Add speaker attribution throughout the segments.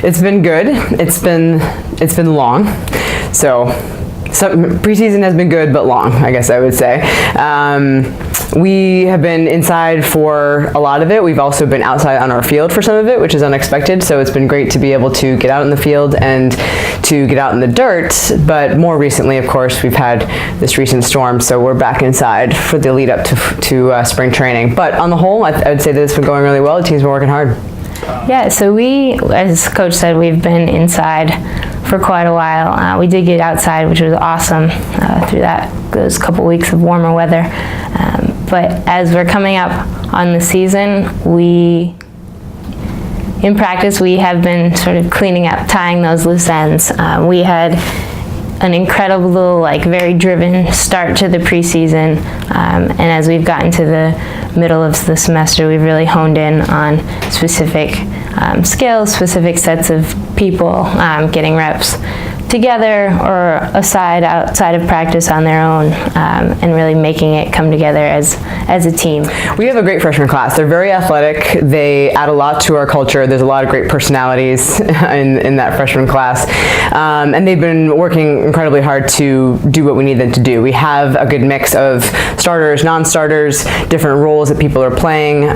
Speaker 1: It's been good. It's been long. So preseason has been good, but long, I guess I would say. We have been inside for a lot of it. We've also been outside on our field for some of it, which is unexpected. So it's been great to be able to get out in the field and to get out in the dirt. But more recently, of course, we've had this recent storm. So we're back inside for the lead up to spring training. But on the whole, I would say that it's been going really well. The team's been working hard.
Speaker 2: Yeah, so we, as Coach said, we've been inside for quite a while. We did get outside, which was awesome through those couple weeks of warmer weather. But as we're coming up on the season, in practice, we have been sort of cleaning up, tying those loose ends. We had an incredible, very driven start to the preseason, and as we've gotten to the middle of the semester, we've really honed in on specific skills, specific sets of people getting reps together or outside of practice on their own, and really making it come together as a team.
Speaker 1: We have a great freshman class. They're very athletic. They add a lot to our culture. There's a lot of great personalities in that freshman class, and they've been working incredibly hard to do what we need them to do. We have a good mix of starters, non-starters, different roles that people are playing,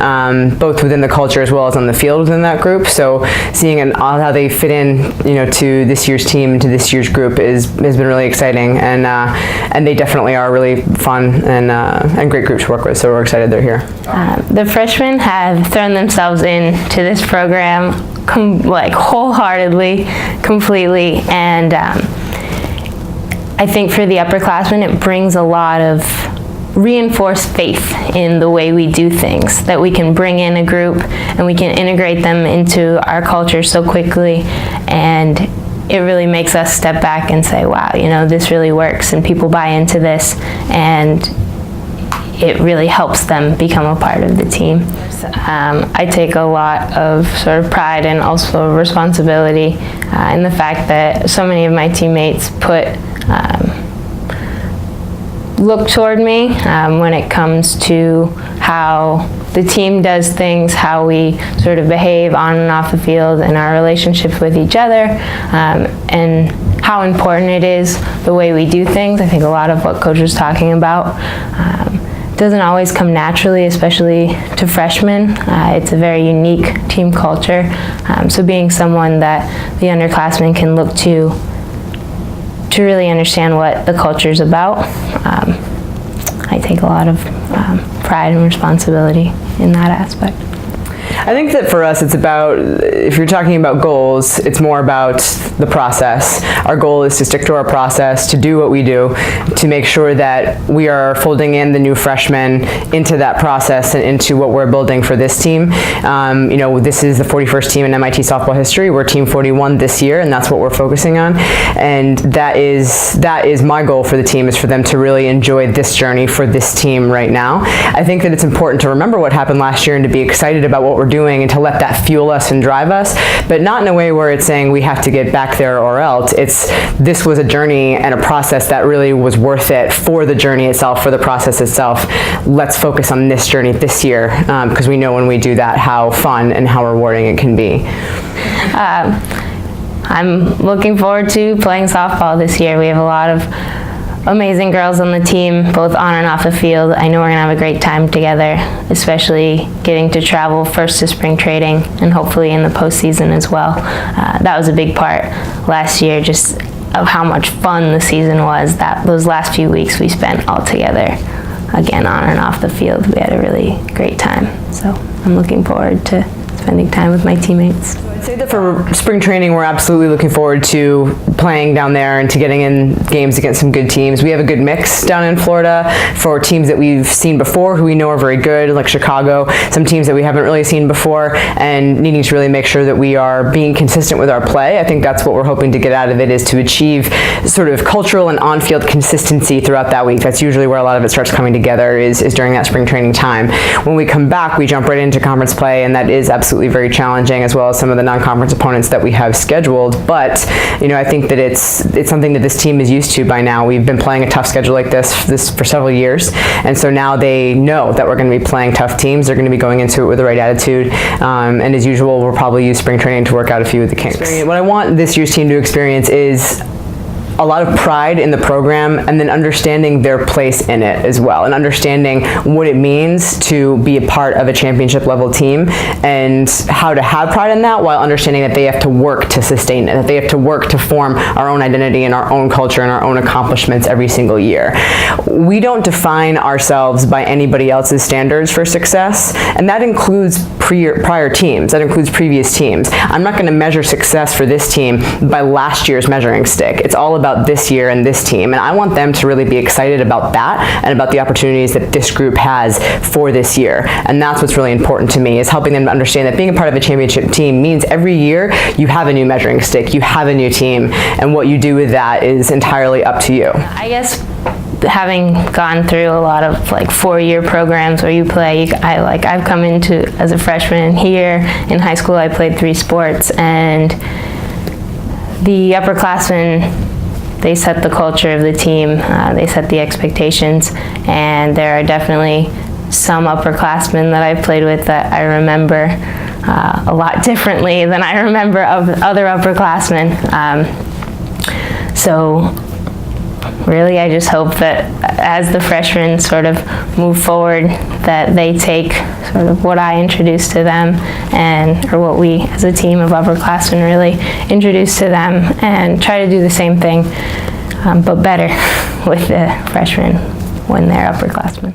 Speaker 1: both within the culture as well as on the field within that group. So seeing how they fit in, to this year's team, to this year's group has been really exciting, and they definitely are really fun and great group to work with. So we're excited they're here.
Speaker 2: The freshmen have thrown themselves into this program wholeheartedly, completely, and I think for the upperclassmen it brings a lot of reinforced faith in the way we do things, that we can bring in a group and we can integrate them into our culture so quickly, and it really makes us step back and say, wow, this really works, and people buy into this, and it really helps them become a part of the team. I take a lot of sort of pride and also responsibility in the fact that so many of my teammates look toward me when it comes to how the team does things, how we sort of behave on and off the field, and our relationships with each other, and how important it is the way we do things. I think a lot of what Coach was talking about doesn't always come naturally, especially to freshmen. It's a very unique team culture. So being someone that the underclassmen can look to really understand what the culture is about, I take a lot of pride and responsibility in that aspect.
Speaker 1: I think that for us it's about, if you're talking about goals, it's more about the process. Our goal is to stick to our process, to do what we do, to make sure that we are folding in the new freshmen into that process and into what we're building for this team. This is the 41st team in MIT softball history. We're team 41 this year, and that's what we're focusing on. And that is my goal for the team, is for them to really enjoy this journey for this team right now. I think that it's important to remember what happened last year and to be excited about what we're doing and to let that fuel us and drive us, but not in a way where it's saying we have to get back there or else. This was a journey and a process that really was worth it for the journey itself, for the process itself. Let's focus on this journey this year, because we know when we do that how fun and how rewarding it can be.
Speaker 2: I'm looking forward to playing softball this year. We have a lot of amazing girls on the team, both on and off the field. I know we're gonna have a great time together, especially getting to travel first to spring training and hopefully in the postseason as well. That was a big part last year, just of how much fun the season was. Those last few weeks we spent all together, again on and off the field. We had a really great time, so I'm looking forward to spending time with my teammates.
Speaker 1: I'd say that for spring training, we're absolutely looking forward to playing down there and to getting in games against some good teams. We have a good mix down in Florida for teams that we've seen before, who we know are very good, like Chicago, some teams that we haven't really seen before, and needing to really make sure that we are being consistent with our play. I think that's what we're hoping to get out of it, is to achieve sort of cultural and on-field consistency throughout that week. That's usually where a lot of it starts coming together, is during that spring training time. When we come back, we jump right into conference play, and that is absolutely very challenging, as well as some of the non-conference opponents that we have scheduled, but I think that it's something that this team is used to by now. We've been playing a tough schedule like this for several years, and so now they know that we're going to be playing tough teams. They're going to be going into it with the right attitude, and as usual, we'll probably use spring training to work out a few of the kinks. What I want this year's team to experience is a lot of pride in the program, and then understanding their place in it as well, and understanding what it means to be a part of a championship level team, and how to have pride in that while understanding that they have to work to sustain it, that they have to work to form our own identity and our own culture and our own accomplishments every single year. We don't define ourselves by anybody else's standards for success, and that includes prior teams, that includes previous teams. I'm not going to measure success for this team by last year's measuring stick. It's all about this year and this team, and I want them to really be excited about that and about the opportunities that this group has for this year. And that's what's really important to me, is helping them to understand that being a part of a championship team means every year you have a new measuring stick, you have a new team, and what you do with that is entirely up to you.
Speaker 2: I guess having gone through a lot of 4-year programs where you play, I've come into as a freshman here in high school. I played 3 sports, and the upperclassmen, they set the culture of the team, they set the expectations, and there are definitely some upperclassmen that I've played with that I remember a lot differently than I remember of other upperclassmen. So really, I just hope that as the freshmen sort of move forward, that they take sort of what I introduced to them, or what we as a team of upperclassmen really introduced to them, and try to do the same thing, but better with the freshmen when they're upperclassmen.